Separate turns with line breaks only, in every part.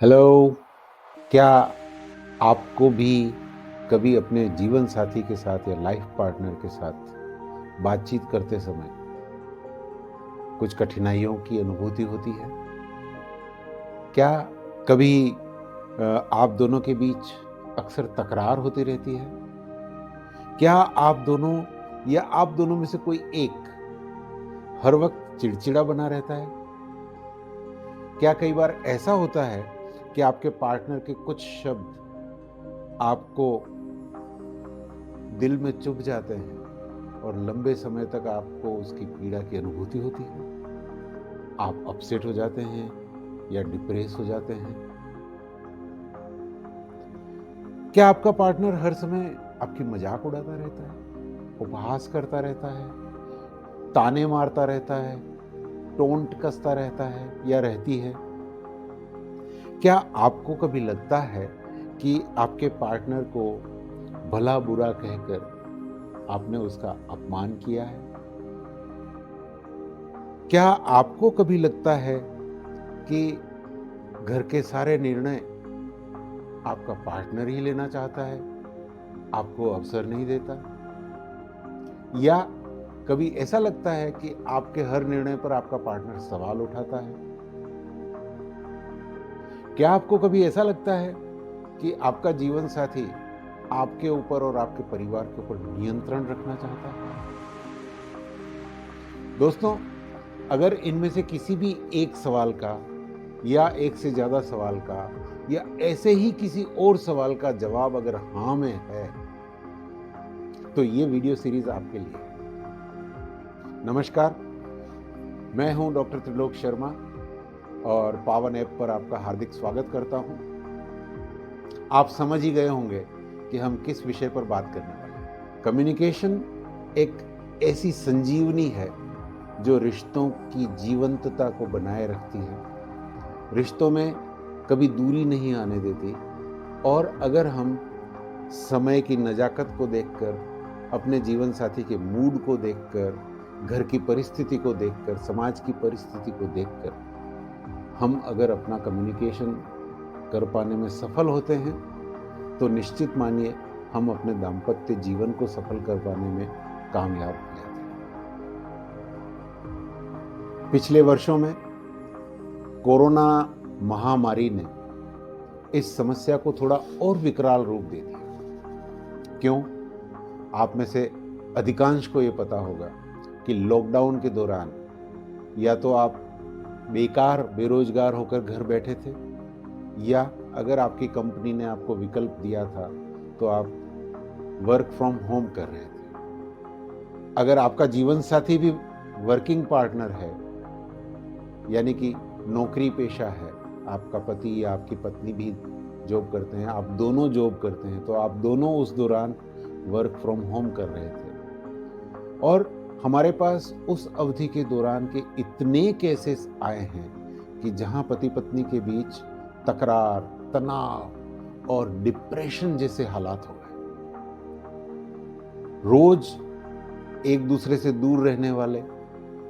Hello, क्या आपको भी कभी अपने जीवन साथी के साथ या लाइफ पार्टनर के साथ बातचीत करते समय कुछ कठिनाइयों की अनुभूति होती है? क्या कभी आप दोनों के बीच अक्सर तकरार होती रहती है? क्या आप दोनों या आप दोनों में से कोई एक हर वक्त चिड़चिड़ा बना रहता है? क्या कई बार ऐसा होता है कि आपके पार्टनर के कुछ शब्द आपको दिल में चुभ जाते हैं और लंबे समय तक आपको उसकी पीड़ा की अनुभूति होती है? आप अपसेट हो जाते हैं या डिप्रेस हो जाते हैं? क्या आपका पार्टनर हर समय आपकी मजाक उड़ाता रहता है, उपहास करता रहता है, ताने मारता रहता है, टोंट कसता रहता है या रहती है? क्या आपको कभी लगता है कि आपके पार्टनर को भला बुरा कहकर आपने उसका अपमान किया है? क्या आपको कभी लगता है कि घर के सारे निर्णय आपका पार्टनर ही लेना चाहता है, आपको अवसर नहीं देता? या कभी ऐसा लगता है कि आपके हर निर्णय पर आपका पार्टनर सवाल उठाता है? क्या आपको कभी ऐसा लगता है कि आपका जीवन साथी आपके ऊपर और आपके परिवार के ऊपर नियंत्रण रखना चाहता है? दोस्तों, अगर इनमें से किसी भी एक सवाल का या एक से ज्यादा सवाल का या ऐसे ही किसी और सवाल का जवाब अगर हाँ में है, तो ये वीडियो सीरीज आपके लिए है। नमस्कार, मैं हूं डॉक्टर त्रिलोक शर्मा और पावन ऐप पर आपका हार्दिक स्वागत करता हूं। आप समझ ही गए होंगे कि हम किस विषय पर बात करने वाले हैं। कम्युनिकेशन एक ऐसी संजीवनी है जो रिश्तों की जीवंतता को बनाए रखती है, रिश्तों में कभी दूरी नहीं आने देती। और अगर हम समय की नजाकत को देखकर, अपने जीवन साथी के मूड को देखकर, घर की परिस्थिति को देखकर, समाज की परिस्थिति को देखकर हम अगर अपना कम्युनिकेशन कर पाने में सफल होते हैं, तो निश्चित मानिए हम अपने दाम्पत्य जीवन को सफल कर पाने में कामयाब हो जाते हैं। पिछले वर्षों में कोरोना महामारी ने इस समस्या को थोड़ा और विकराल रूप दे दिया। क्यों? आप में से अधिकांश को ये पता होगा कि लॉकडाउन के दौरान या तो आप बेकार बेरोजगार होकर घर बैठे थे, या अगर आपकी कंपनी ने आपको विकल्प दिया था तो आप वर्क फ्रॉम होम कर रहे थे। अगर आपका जीवन साथी भी वर्किंग पार्टनर है, यानी कि नौकरी पेशा है, आपका पति या आपकी पत्नी भी जॉब करते हैं, आप दोनों जॉब करते हैं, तो आप दोनों उस दौरान वर्क फ्रॉम होम कर रहे थे। और हमारे पास उस अवधि के दौरान के इतने केसेस आए हैं कि जहां पति पत्नी के बीच तकरार, तनाव और डिप्रेशन जैसे हालात हो गए। रोज एक दूसरे से दूर रहने वाले,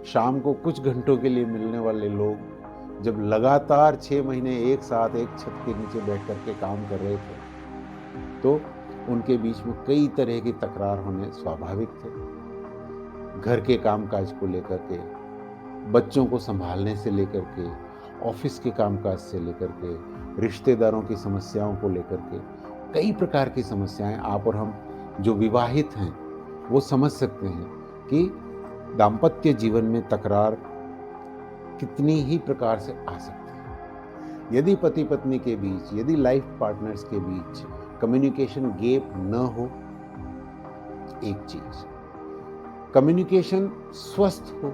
शाम को कुछ घंटों के लिए मिलने वाले लोग जब लगातार 6 महीने एक साथ एक छत के नीचे बैठ कर के काम कर रहे थे, तो उनके बीच में कई तरह की तकरार होने स्वाभाविक थे। घर के कामकाज को लेकर के, बच्चों को संभालने से लेकर के, ऑफिस के कामकाज से लेकर के, रिश्तेदारों की समस्याओं को लेकर के, कई प्रकार की समस्याएं आप और हम जो विवाहित हैं वो समझ सकते हैं कि दाम्पत्य जीवन में तकरार कितनी ही प्रकार से आ सकती है। यदि पति पत्नी के बीच, यदि लाइफ पार्टनर्स के बीच कम्युनिकेशन गैप न हो, एक चीज, कम्युनिकेशन स्वस्थ हो,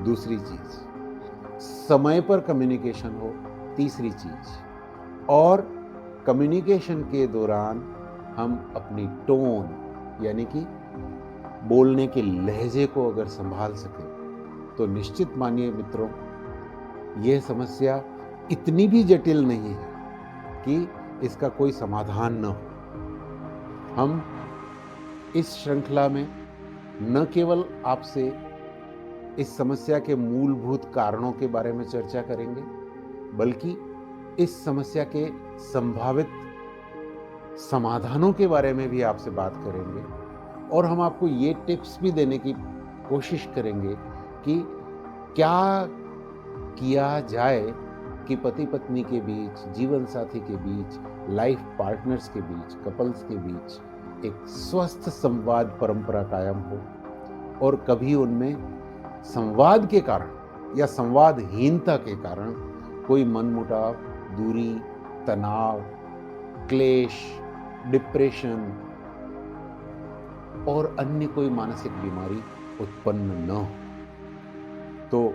दूसरी चीज, समय पर कम्युनिकेशन हो, तीसरी चीज, और कम्युनिकेशन के दौरान हम अपनी टोन यानी कि बोलने के लहजे को अगर संभाल सकें, तो निश्चित मानिए मित्रों, यह समस्या इतनी भी जटिल नहीं है कि इसका कोई समाधान न हो। हम इस श्रृंखला में न केवल आपसे इस समस्या के मूलभूत कारणों के बारे में चर्चा करेंगे, बल्कि इस समस्या के संभावित समाधानों के बारे में भी आपसे बात करेंगे और हम आपको ये टिप्स भी देने की कोशिश करेंगे कि क्या किया जाए कि पति पत्नी के बीच, जीवन साथी के बीच, लाइफ पार्टनर्स के बीच, कपल्स के बीच एक स्वस्थ संवाद परंपरा कायम हो और कभी उनमें संवाद के कारण या संवादहीनता के कारण कोई मनमुटाव, दूरी, तनाव, क्लेश, डिप्रेशन और अन्य कोई मानसिक बीमारी उत्पन्न न हो। तो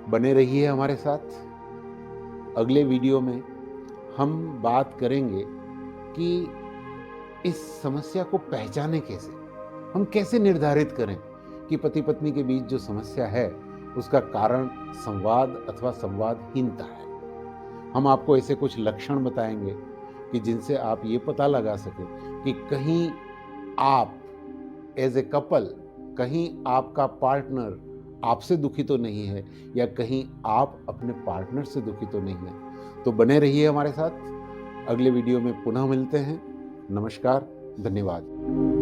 बने रहिए हमारे साथ। अगले वीडियो में हम बात करेंगे कि इस समस्या को पहचाने कैसे, हम कैसे निर्धारित करें कि पति पत्नी के बीच जो समस्या है उसका कारण संवाद अथवा संवादहीनता है। हम आपको ऐसे कुछ लक्षण बताएंगे कि जिनसे आप ये पता लगा सकें कि कहीं आप एज ए कपल, कहीं आपका पार्टनर आपसे दुखी तो नहीं है या कहीं आप अपने पार्टनर से दुखी तो नहीं है। तो बने रहिए हमारे साथ। अगले वीडियो में पुनः मिलते हैं। नमस्कार, धन्यवाद।